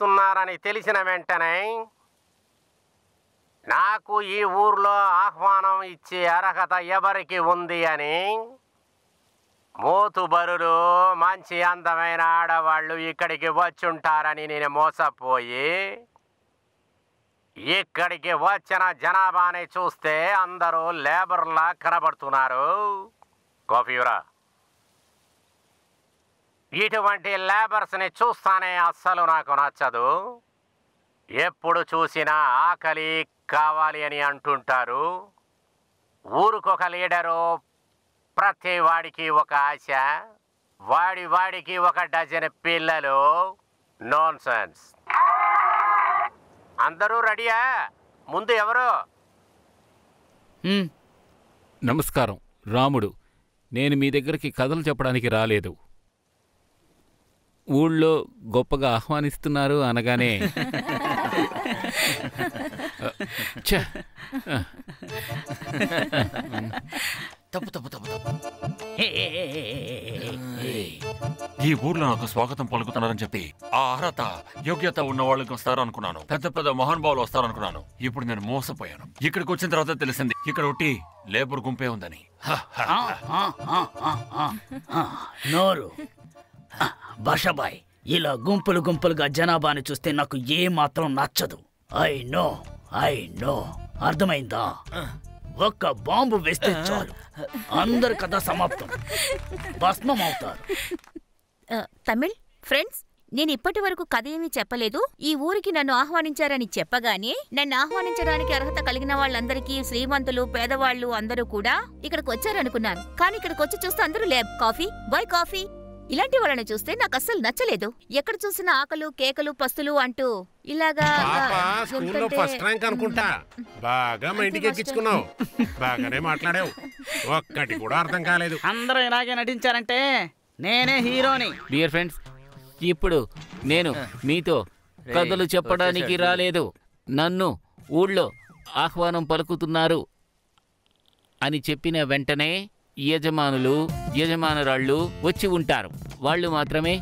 వస్తున్నారని తెలిసిన వెంటనే నాకు ఈ ఊర్లో ఆహ్వానం ఇచ్చే అర్హత ఎవరికి ఉంది అని మోతుబరులు మంచి అందమైన ఆడవాళ్ళు ఇక్కడికి వచ్చుంటారని నేను మోసపోయి ఇక్కడికి వచ్చిన జనాభాని చూస్తే అందరూ లేబర్లా కనబడుతున్నారు. కాఫీరా, ఇటువంటి లేబర్స్ని చూస్తానే అస్సలు నాకు నచ్చదు. ఎప్పుడు చూసినా ఆకలి కావాలి అని అంటుంటారు. ఊరికొక లీడరు, ప్రతి వాడికి ఒక ఆశ, వాడికి ఒక డజన్ పిల్లలు. Non sense. అందరూ రెడీయా? ముందు ఎవరు? నమస్కారం రాముడు. నేను మీ దగ్గరికి కథలు చెప్పడానికి రాలేదు. ఊళ్ళో గొప్పగా ఆహ్వానిస్తున్నారు అనగానే ఈ ఊర్లో నాకు స్వాగతం పలుకుతున్నారని చెప్పి ఆ అర్హత యోగ్యత ఉన్న వాళ్ళకి వస్తారు అనుకున్నాను. పెద్ద పెద్ద మహానుభావులు వస్తారు అనుకున్నాను. ఇప్పుడు నేను మోసపోయాను. ఇక్కడికి వచ్చిన తర్వాత తెలిసింది ఇక్కడ ఒకటి లేబర్ గుంపే ఉందని. నోరు బషబాయ్, ఇలా గుంపులు గుంపులుగా జనాభాని చూస్తే నాకు ఏ మాత్రం నచ్చదు. ఐ నో అర్థమైందా? ఒక్క బాంబు వేస్తే చాలు, అందరి కథ సమాప్తం, భస్మం అవుతారు. తమిళ్ ఫ్రెండ్స్, నేను ఇప్పటి వరకు కథ ఏమీ చెప్పలేదు. ఈ ఊరికి నన్ను ఆహ్వానించారని చెప్పగానే నన్ను ఆహ్వానించడానికి అర్హత కలిగిన వాళ్ళందరికీ, శ్రీమంతులు పేదవాళ్లు అందరూ కూడా ఇక్కడికి వచ్చారనుకున్నాను. కానీ ఇక్కడికి వచ్చి చూస్తే అందరూ లేబ్, కాఫీ బాయ్ కాఫీ ఇలాంటి వాళ్ళని చూస్తే నాకు అస్సలు నచ్చలేదు. ఎక్కడ చూసిన ఆకలు కేకలు పస్తులు అంటూ ఇలాగా. ఫస్ట్ ర్యాంక్ అనుకుంటా. బాగా మైండ్కి ఎక్కించుకున్నావు. బాగానే మాట్లాడావు. ఒక్కటి కూడా అర్థం కాలేదు. అందరూ ఇలాగే నటించారంటే నేనే హీరోని. డియర్ ఫ్రెండ్స్, ఇప్పుడు నేను మీతో కథలు చెప్పడానికి రాలేదు. నన్ను ఊళ్ళో ఆహ్వానం పలుకుతున్నారు అని చెప్పిన వెంటనే యజమానురాళ్ళు వచ్చి ఉంటారు. వాళ్ళు మాత్రమే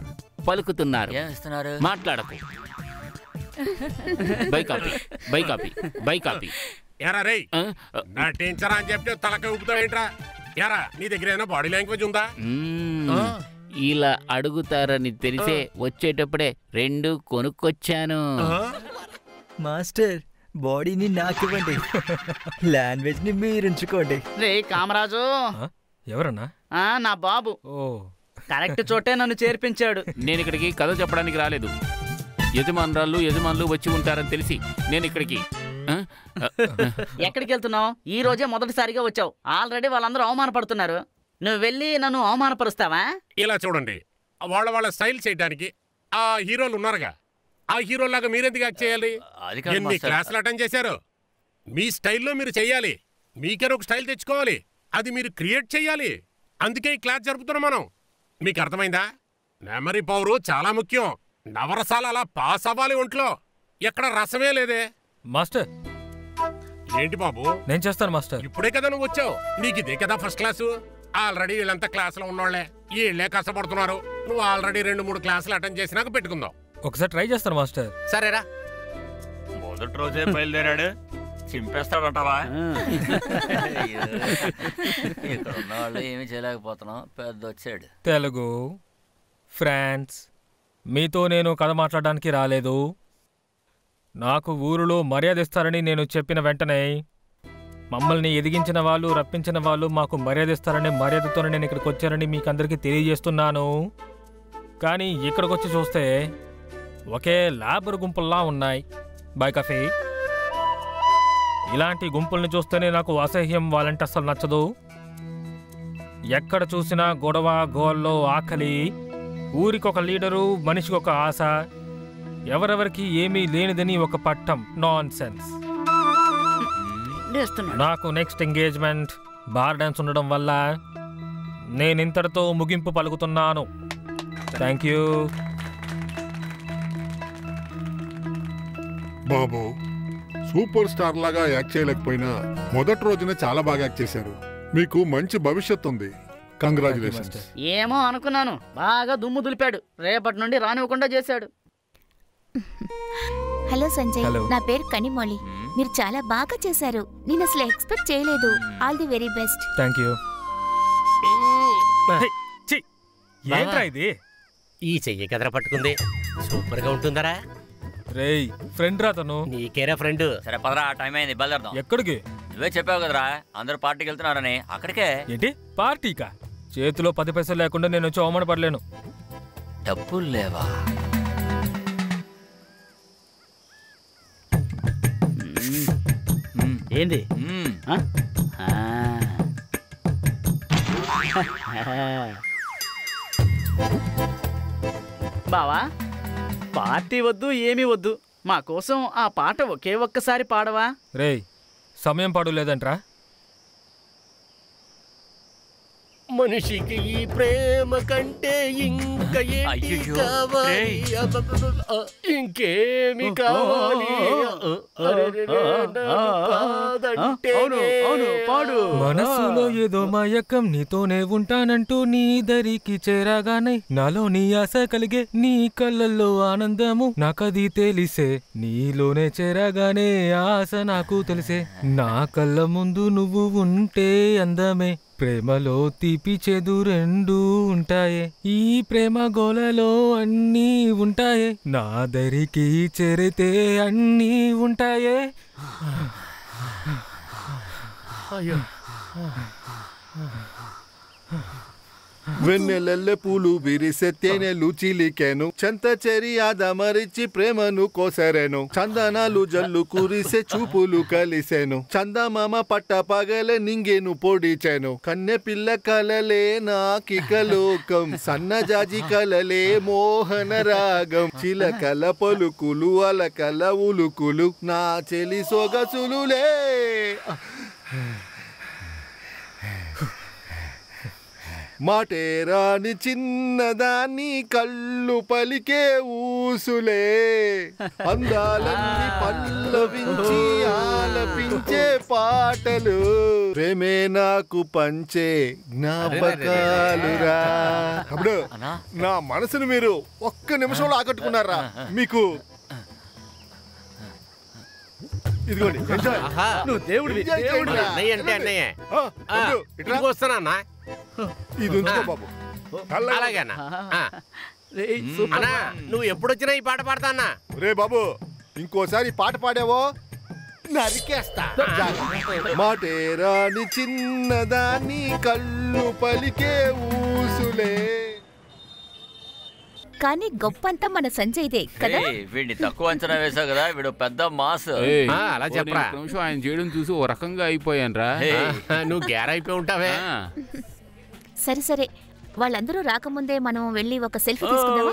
పలుకుతున్నారు. మాట్లాడకు. By copy. ఎరా రే, నటించరా అని చెప్తే తలక ఊపుతావేంట్రా? ఎరా, నీ దగ్గర ఏమైనా బాడీ లాంగ్వేజ్ ఉందా? ఇలా అడుగుతారని తెలిసే వచ్చేటప్పుడే 2 కొనుక్కొచ్చాను. మాస్టర్, బాడీని నాకివ్వండి, లాంగ్వేజ్ ని మీరుంచుకోండి. రే కామరాజు. ఎవరన్నా? నా బాబు. కరెక్ట్ చోటే నన్ను చేర్పించాడు. నేను ఇక్కడికి కథ చెప్పడానికి రాలేదు. యజమానులు వచ్చి ఉంటారని తెలిసి నేను ఇక్కడికి. ఎక్కడికి వెళ్తున్నావు? ఈ రోజే మొదటిసారిగా వచ్చావు. ఆల్రెడీ వాళ్ళందరూ అవమానపడుతున్నారు. నువ్వు వెళ్ళి నన్ను అవమానపరుస్తావా? ఇలా చూడండి, వాళ్ళ స్టైల్ చేయడానికి ఆ హీరోలు ఉన్నారుగా, ఆ హీరోలాగా మీరెందుకు యాక్ట్ చేయాలి? ఎన్ని క్లాసులు అటెండ్ చేశారు? మీ స్టైల్లో మీరు చెయ్యాలి. మీకే ఒక స్టైల్ తెచ్చుకోవాలి. అది మీరు క్రియేట్ చెయ్యాలి. అందుకే ఈ క్లాస్ జరుపుతున్నాం మనం. మీకు అర్థమైందా? మెమరీ పవరు చాలా ముఖ్యం. నవరసాలు అలా పాస్ అవ్వాలి ఒంట్లో. ఎక్కడ రసమే లేదే. మాస్టర్, ఏంటి బాబు? నేను చేస్తాను మాస్టర్. ఇప్పుడే కదా నువ్వు వచ్చావు. నీకు ఇదే కదా ఫస్ట్ క్లాసు. ఆల్రెడీ వీళ్ళంతా క్లాసులో ఉన్నోళ్లే. వీళ్ళే కష్టపడుతున్నారు. నువ్వు ఆల్రెడీ 2-3 క్లాసులు అటెండ్ చేసినాక పెట్టుకుందాం. ఒకసారి ట్రై చేస్తాను మాస్టర్. సరేరా. మొదటి రోజే బయలుదేరాడు, చింపేస్తాడంటావా? ఇక్కడ ఉన్న వాళ్ళు ఏమీ చేయలేకపోతున్నాం, పెద్ద వచ్చాడు. తెలుగు ఫ్రాన్స్, మీతో నేను కథ మాట్లాడడానికి రాలేదు. నాకు ఊరిలో మర్యాద ఇస్తారని నేను చెప్పిన వెంటనే మమ్మల్ని ఎదిగించిన వాళ్ళు, రప్పించిన వాళ్ళు మాకు మర్యాద ఇస్తారని మర్యాదతోనే నేను ఇక్కడికి వచ్చానని మీకు అందరికీ తెలియజేస్తున్నాను. కానీ ఇక్కడికి వచ్చి చూస్తే ఒకే లేబర్ గుంపుల్లా ఉన్నాయి. బాయ్ కాఫీ. ఇలాంటి గుంపుల్ని చూస్తేనే నాకు అసహ్యం, వాళ్ళంటే అసలు నచ్చదు. ఎక్కడ చూసినా గొడవ, గోల్లో, ఆకలి, ఊరికొక లీడరు, మనిషికొక ఆశ, ఎవరెవరికి ఏమీ లేనిదని ఒక పట్టం. Nonsense. నాకు నెక్స్ట్ ఎంగేజ్మెంట్ బార్ డాన్స్ ఉండడం వల్ల నేనింతటితో ముగింపు పలుకుతున్నాను. Thank you. బాబు, సూపర్ స్టార్ లాగా యాక్ట్ చేయలేకపోయినా మొదటి రోజున చాలా బాగా యాక్ట్ చేశారు. మీకు మంచి భవిష్యత్తు ఉంది. కంగ్రాచులేషన్స్. ఏమో అనుకున్నాను, బాగా దుమ్ము దులిపాడు. రేపటి నుండి రానివ్వకుండా చేశాడు. Hello Sanjay, hello. నా పేరు కనిమొళి. మీరు చాలా బాగా చేశారు. నేను అసలు ఎక్స్పెక్ట్ చేయలేదు. All the very best. Thank you. ఏంట్రా ఇది? ఈ చెయ్యి కదరా పట్టుకుంది. సూపర్ గా ఉంటుందరా. రేయ్, ఫ్రెండ్ రా తను. నీకేరా ఫ్రెండ్. సరే పదరా, టైం అయింది, బయలుదేరదాం. ఎక్కడికి? నువ్వే చెప్పావు కదరా అందరూ పార్టీకి వెళ్తున్నారని. అక్కడికే. ఏంటి పార్టీకా? చేతిలో 10 పైసలు లేకుండా నేను వచ్చి అవమాన పడలేను. డబ్బులు లేవా? ఏంది? బావా, పార్టీ వద్దు, ఏమీ వద్దు. మా కోసం ఆ పాట ఒకే ఒక్కసారి పాడవా? రేయ్, సమయం పాడు లేదంట్రా. మనిషికి ఈ ప్రేమ కంటే ఇంకా ఏంటి కావాలి? ఇంకేమి కావాలి? పాడు. మనసులో ఏదో మాయకం, నీతోనే ఉంటానంటూ నీ దరికి చేరగానే నాలో నీ ఆశ కలిగే, నీ కళ్ళల్లో ఆనందము నాకది తెలిసే. నీలోనే చేరగానే ఆశ నాకు తెలిసే. నా కళ్ళ ముందు నువ్వు ఉంటే అందమే, ప్రేమలో తీపి చేదు రెండూ ఉంటాయే. ఈ ప్రేమ గోలలో అన్నీ ఉంటాయే, నా దరికి చేరితే అన్నీ ఉంటాయే. వెన్నెలల్లె పూలు విరిసే తేనెలు చిలికెను, చెంత చెరి ఆదమరిచి ప్రేమను కోసరెను. చందనాలు జల్లు కురిసే చూపులు కలిసెను, చందమామ పట్ట పగలే నింగేను పొడిచెను. కన్నె పిల్ల కలలే నాకిక లోకం, సన్నజాజి కలలే మోహన రాగం. చిలకల పలుకులు అలకల ఉలుకులు, నా చెలి సొగసులులే. మాటేరాని చిన్నదాన్ని కళ్ళు పలికే ఊసులే, అందాలన్నీ పల్లవించి ఆలపించే పాటలు. ప్రేమే నాకు పంచే జ్ఞాపకాలురా. అప్పుడు నా మనసును మీరు ఒక్క నిమిషంలో ఆకట్టుకున్నారా? మీకు ఇదిగోండి, నువ్వు దేవుడివి. అన్నయ్య అంటే అన్నయ్య. ఇటుకు వస్తానా? ఇది ఉంచుకో బాబు. అలాగేనా? నువ్వు ఎప్పుడొచ్చినా ఈ పాట పాడతానా? రే బాబు, ఇంకోసారి పాట పాడావో నరికేస్తా. మాటేరాని చిన్నదాన్ని కళ్ళు పలికే ఊసులే. కానీ గొప్పంతా మన సంజయ్దే కదా. వీడిని తక్కువ అంచనా వేసావు కదా, వీడు పెద్ద మాస్. అలా చెప్పరా. నిమిషం ఆయన చేయడం చూసి ఓ రకంగా అయిపోయాను రా. నువ్వు గ్యార్ అయిపోయి ఉంటావే. సరే సరే, వాళ్ళందరూ రాకముందే మనం వెళ్ళి ఒక సెల్ఫీ తీసుకుందామా?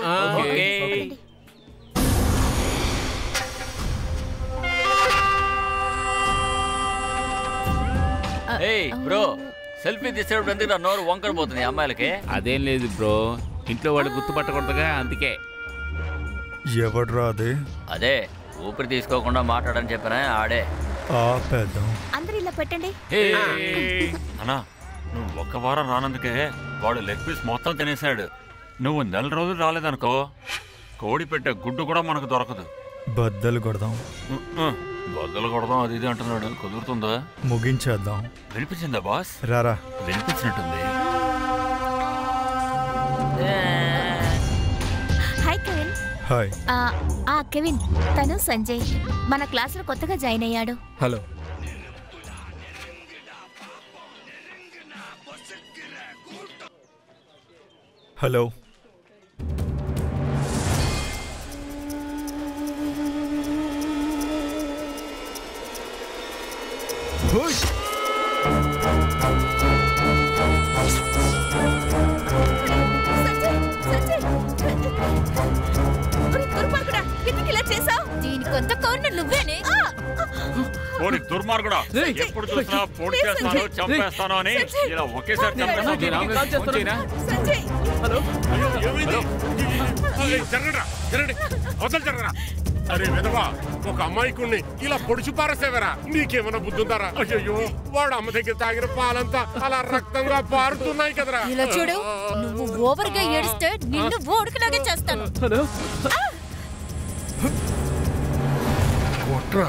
బ్రో, సెల్ఫీ తీసేటప్పుడు ఎందుకు నా నోరు వంకర పోతుంది అమ్మాయిలకి? అదేం లేదు బ్రో, ఇంట్లో వాళ్ళు గుర్తుపట్టకూడదుగా, అందుకే. ఎవడ్రా అదే? అదే ఊపిరి తీసుకోకుండా మాట్లాడని చెప్పినా ఆడే. అందరూ ఇలా పెట్టండి. అన్నా, నువ్వు ఒక్క వారం రానందుకే వాడు లెగ్ పీస్ మొత్తం తినేశాడు. నువ్వు 4 రోజులు రాలేదనుకో, కోడి పెట్టే గుడ్డు కూడా మనకు దొరకదు. బద్దలు కొడదాం. బద్దలు కొడదాం అది ఇది అంటున్నాడు. కుదురుతుందా? ముగించేద్దాం. వినిపించిందా బాస్? రారా. వినిపించినట్టుంది. Hi Kevin. హాయ్. కెవిన్, తను సంజయ్, మన క్లాసులో కొత్తగా జాయిన్ అయ్యాడు. హలో. హలో. దీనికొంత కౌంటర్ నువ్వేనే. పోనీ దుర్మార్గుడా, ఎప్పుడు చూసినా పొడి చేస్తాను చంపేస్తాను అని ఇలా ఒకేసారి అరే విధవా, ఒక అమాయకుణ్ణి ఇలా పొడిచి పారసేవరా? నీకేమైనా బుద్ధుందారా? అయ్యో, వాడు అమ్మ దగ్గర తాగిన పాలంతా అలా రక్తంగా పారుతున్నాయి కదరా. ఇలా చూడు, నువ్వు ఓవర్గా ఏడిస్తే నిన్ను ఓడుకులాగే చేస్తాను. కొట్రా.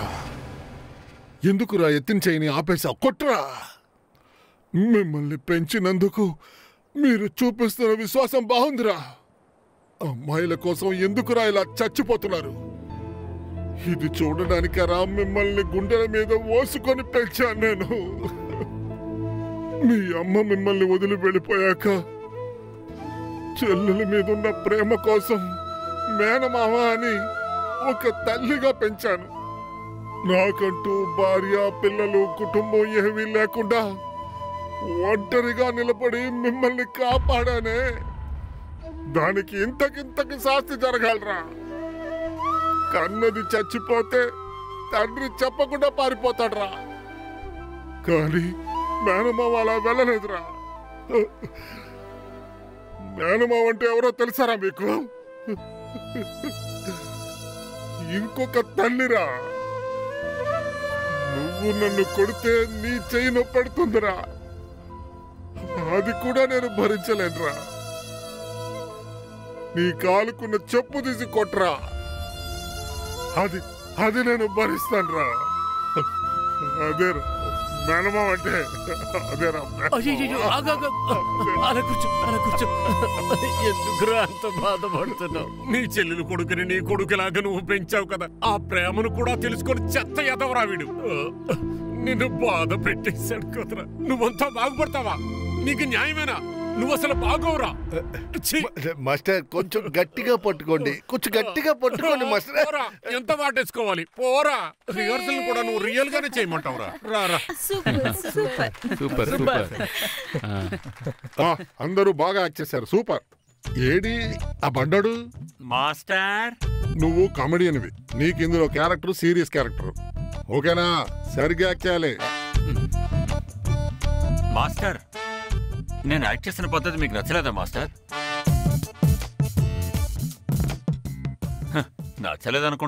ఎందుకురా ఎత్తిన చేయని ఆపేశావు? కొట్రా. మిమ్మల్ని పెంచినందుకు మీరు చూపిస్తున్న విశ్వాసం బాగుందిరా. అమ్మాయిల కోసం ఎందుకురా ఇలా చచ్చిపోతున్నారు? ఇది చూడడానికరా మిమ్మల్ని గుండెల మీద మోసుకొని పెంచాను నేను. మీ అమ్మ మిమ్మల్ని వదిలి వెళ్ళిపోయాక చెల్లెల మీద ఉన్న ప్రేమ కోసం మేనమామ అని ఒక తల్లిగా పెంచాను. నాకంటూ భార్య, పిల్లలు, కుటుంబం ఏమీ లేకుండా ఒంటరిగా నిలబడి మిమ్మల్ని కాపాడానే. దానికి ఇంతకింతకి శాస్తి జరగాలరా. కన్నది చచ్చిపోతే తండ్రి చెప్పకుండా పారిపోతాడ్రా. కానీ మేనమావ అలా వెళ్ళలేదురా. మేనమావ అంటే ఎవరో తెలుసారా మీకు? ఇంకొక తల్లిరా. నువ్వు నన్ను కొడితే నీ చెయ్యి నొప్పెడుతుందిరా. అది కూడా నేను భరించలేనురా. నీ కాలుకున్న చెప్పు తీసి కొట్రా. అది నేను భరిస్తానురా. అదేరా మేనమా అంటే. అదేరా. అలా కూర్చో. ఎందుకురా అంత బాధపడుతున్నావు? నీ చెల్లెలు కొడుకుని నీ కొడుకులాగా నువ్వు పెంచావు కదా. ఆ ప్రేమను కూడా తెలుసుకొని చెత్త ఎదవరా వీడు. నిన్ను బాధ పెట్టేశాడు కదరా. నువ్వంతా బాగుపడతావా? నీకు న్యాయమేనా? నువ్వు అసలు బాగోరా. మాస్టర్ కొంచెం గట్టిగా పట్టుకోండి. కొంచెం గట్టిగా పట్టుకోండి మాస్టర్. ఎంత వాటేసుకోవాలి? పోరా. రిహర్సల్ కూడా నువ్వు రియల్ గానే చేయమంటావురా. రారా. సూపర్. అందరూ బాగా యాక్ట్ చేశారు. సూపర్. ఏడి ఆ బండాడు? మాస్టర్, నువ్వు కామెడియన్వి. నీకు ఇందులో క్యారెక్టర్ సీరియస్ క్యారెక్టర్. ఓకేనా? సరిగ్గా యాక్ట్ చేయాలి. మాస్టర్, నేను యాక్ట్ చేసిన పద్ధతి మీకు నచ్చలేదా మాస్టర్? నచ్చలేదనుకుంటా.